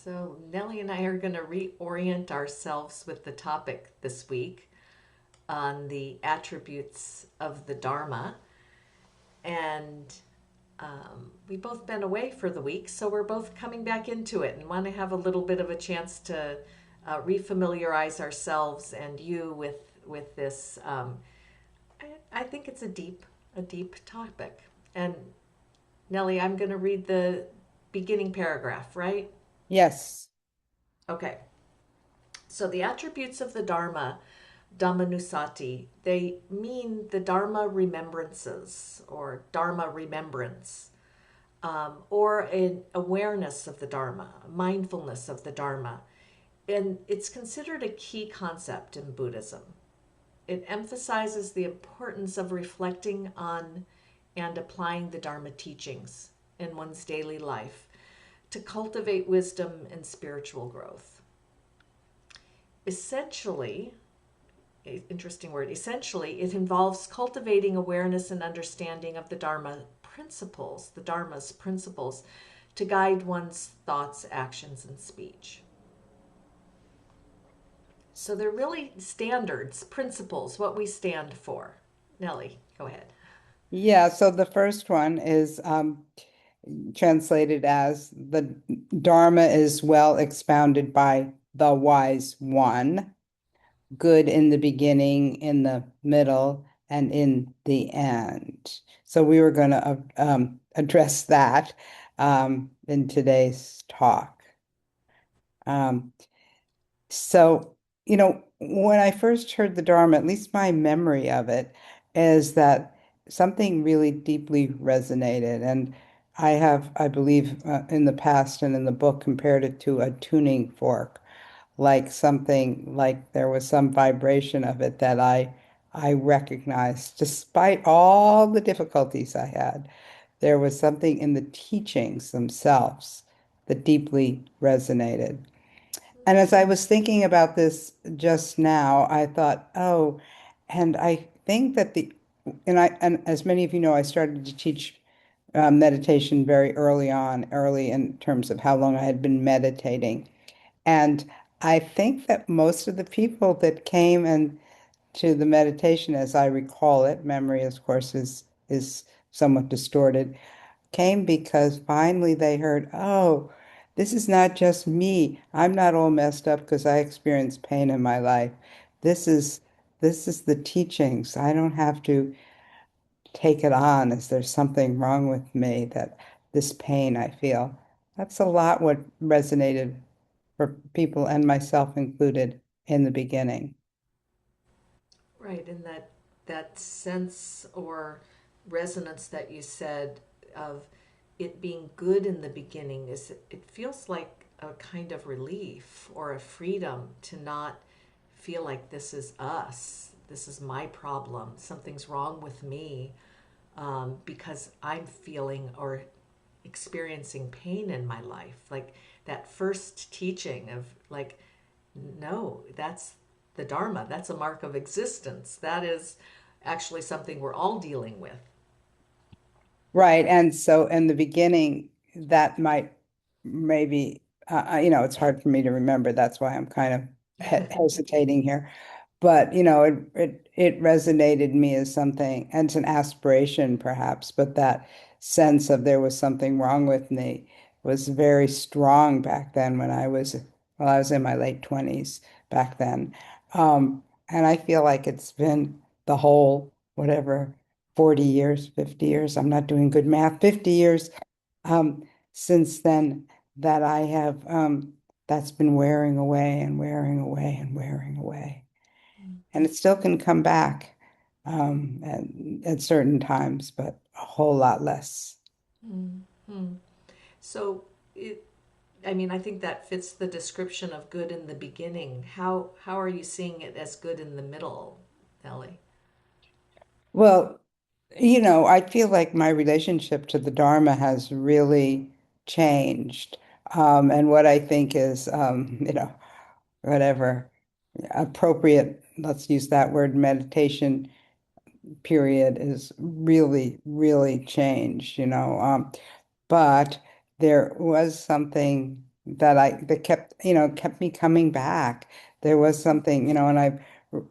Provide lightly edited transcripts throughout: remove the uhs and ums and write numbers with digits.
So, Nelly and I are going to reorient ourselves with the topic this week on the attributes of the Dharma. And we've both been away for the week, so we're both coming back into it and want to have a little bit of a chance to refamiliarize ourselves and you with this. I think it's a deep topic. And Nelly, I'm going to read the beginning paragraph, right? Yes. Okay. So the attributes of the Dharma, Dhammanusati, they mean the Dharma remembrances or Dharma remembrance, or an awareness of the Dharma, mindfulness of the Dharma. And it's considered a key concept in Buddhism. It emphasizes the importance of reflecting on and applying the Dharma teachings in one's daily life to cultivate wisdom and spiritual growth. Essentially, interesting word, essentially, it involves cultivating awareness and understanding of the Dharma's principles, to guide one's thoughts, actions, and speech. So they're really standards, principles, what we stand for. Nelly, go ahead. Yeah, so the first one is translated as the Dharma is well expounded by the wise one, good in the beginning, in the middle, and in the end. So we were going to address that in today's talk. Um, So, when I first heard the Dharma, at least my memory of it is that something really deeply resonated. And I believe, in the past and in the book, compared it to a tuning fork, like something like there was some vibration of it that I recognized, despite all the difficulties I had. There was something in the teachings themselves that deeply resonated. And as I was thinking about this just now, I thought, oh, and I think that and as many of you know, I started to teach meditation very early on, early in terms of how long I had been meditating. And I think that most of the people that came and to the meditation, as I recall it, memory, of course, is somewhat distorted, came because finally they heard, oh, this is not just me. I'm not all messed up because I experienced pain in my life. This is this is the teachings. I don't have to take it on as there's something wrong with me, that this pain I feel. That's a lot what resonated for people and myself included in the beginning. Right, and that sense or resonance that you said of it being good in the beginning, is it feels like a kind of relief or a freedom to not feel like this is us, this is my problem, something's wrong with me, because I'm feeling or experiencing pain in my life. Like that first teaching of like, no, that's the Dharma. That's a mark of existence. That is actually something we're all dealing with. Right. And so in the beginning, that might maybe, it's hard for me to remember. That's why I'm kind of hesitating here. But, it resonated me as something, and it's an aspiration perhaps, but that sense of there was something wrong with me was very strong back then well, I was in my late 20s back then. And I feel like it's been the whole, whatever, 40 years, 50 years, I'm not doing good math, 50 years since then that that's been wearing away and wearing away and wearing away. And it still can come back at certain times, but a whole lot less. Mhm. So, it, I mean, I think that fits the description of good in the beginning. How are you seeing it as good in the middle, Ellie? Well, I feel like my relationship to the Dharma has really changed. And what I think is, whatever appropriate, let's use that word, meditation period is really, really changed. But there was something. that kept, kept me coming back. There was something, and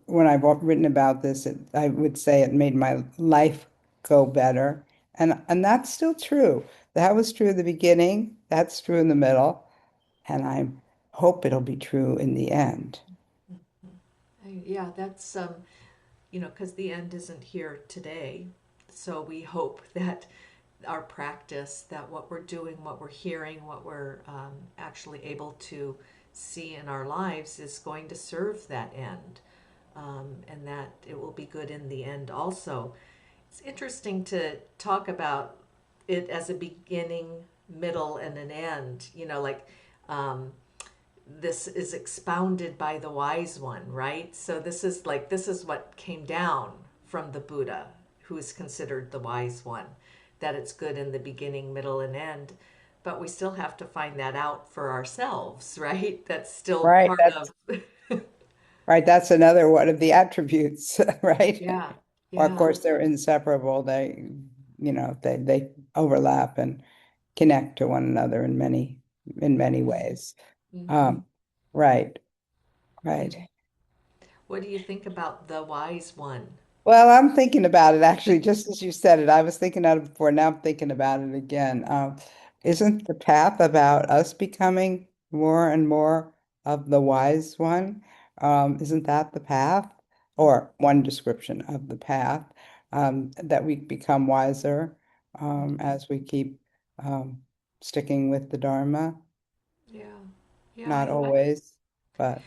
when I've written about this, I would say it made my life go better. And that's still true. That was true at the beginning, that's true in the middle, and I hope it'll be true in the end. Yeah, that's because the end isn't here today. So we hope that our practice, that what we're doing, what we're hearing, what we're actually able to see in our lives is going to serve that end, and that it will be good in the end also. It's interesting to talk about it as a beginning, middle, and an end. Like um, this is expounded by the wise one, right? So this is what came down from the Buddha, who is considered the wise one, that it's good in the beginning, middle, and end. But we still have to find that out for ourselves, right? That's still Right, part of. that's another one of the attributes, right? Yeah, Well, of yeah. course, they're inseparable. They overlap and connect to one another in many ways. Hmm. Um, right, right. What do you think about the wise one? Well, I'm thinking about it actually, just as you said it. I was thinking about it before. Now I'm thinking about it again. Isn't the path about us becoming more and more of the wise one? Isn't that the path, or one description of the path, that we become wiser as we keep um, sticking with the Dharma? Yeah, yeah, Not always, but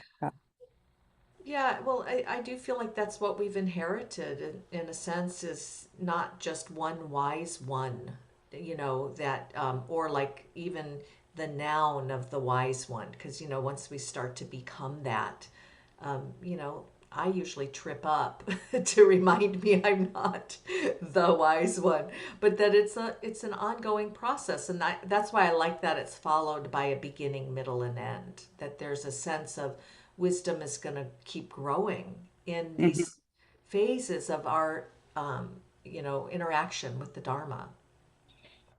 yeah. Well, I do feel like that's what we've inherited in a sense, is not just one wise one, that, or like even the noun of the wise one, because, once we start to become that, um, you know, I usually trip up to remind me I'm not the wise one, but that it's an ongoing process, and that's why I like that it's followed by a beginning, middle, and end. That there's a sense of wisdom is going to keep growing in Mhm. these phases of our interaction with the Dharma.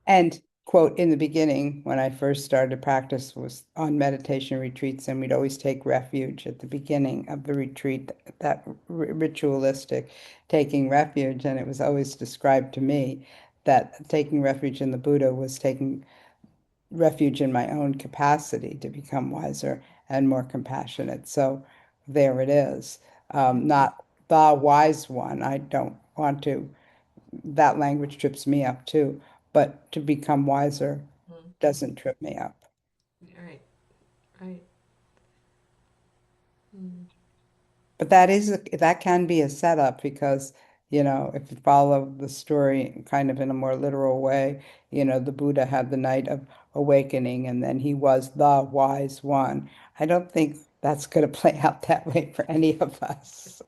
And quote, in the beginning, when I first started to practice, was on meditation retreats, and we'd always take refuge at the beginning of the retreat, that ritualistic taking refuge. And it was always described to me that taking refuge in the Buddha was taking refuge in my own capacity to become wiser and more compassionate. So there it is. Not the wise one. I don't want to, that language trips me up too. But to become wiser Mm-hmm. doesn't trip me up. Right, right. Mm. But that can be a setup because, if you follow the story kind of in a more literal way, the Buddha had the night of awakening and then he was the wise one. I don't think that's going to play out that way for any of us.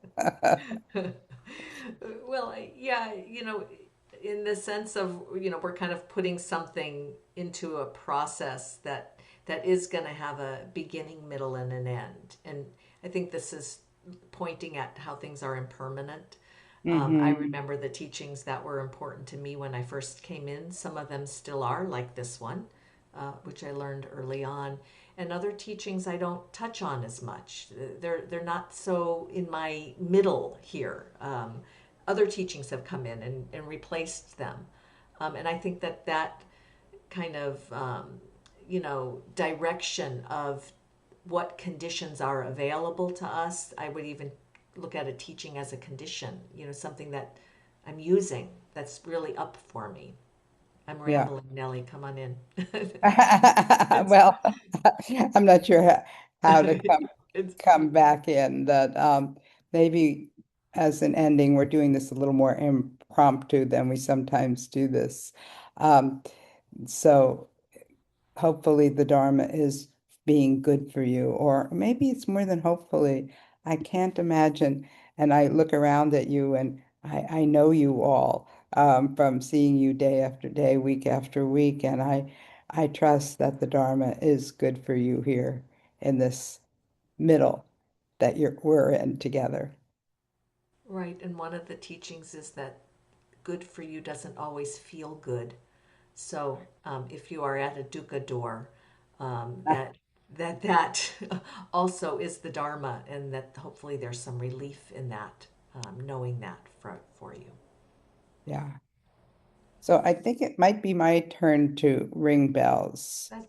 Well, yeah, in the sense of, we're kind of putting something into a process that is going to have a beginning, middle, and an end. And I think this is pointing at how things are impermanent. I Hmm. remember the teachings that were important to me when I first came in. Some of them still are, like this one, which I learned early on. And other teachings I don't touch on as much. They're not so in my middle here. Other teachings have come in and replaced them. And I think that kind of direction of what conditions are available to us. I would even look at a teaching as a condition, something that I'm using that's really up for me. I'm Yeah. rambling, Nelly. Come on in. it's, Well, I'm not sure how to it's, come back in that maybe as an ending, we're doing this a little more impromptu than we sometimes do this. Um, so hopefully the Dharma is being good for you, or maybe it's more than hopefully. I can't imagine. And I look around at you and I know you all from seeing you day after day, week after week, and I trust that the Dharma is good for you here in this middle that we're in together. right. And one of the teachings is that good for you doesn't always feel good. So if you are at a dukkha door, Ah, that also is the Dharma, and that hopefully there's some relief in that, knowing that for you. yeah. So I think it might be my turn to ring bells. That's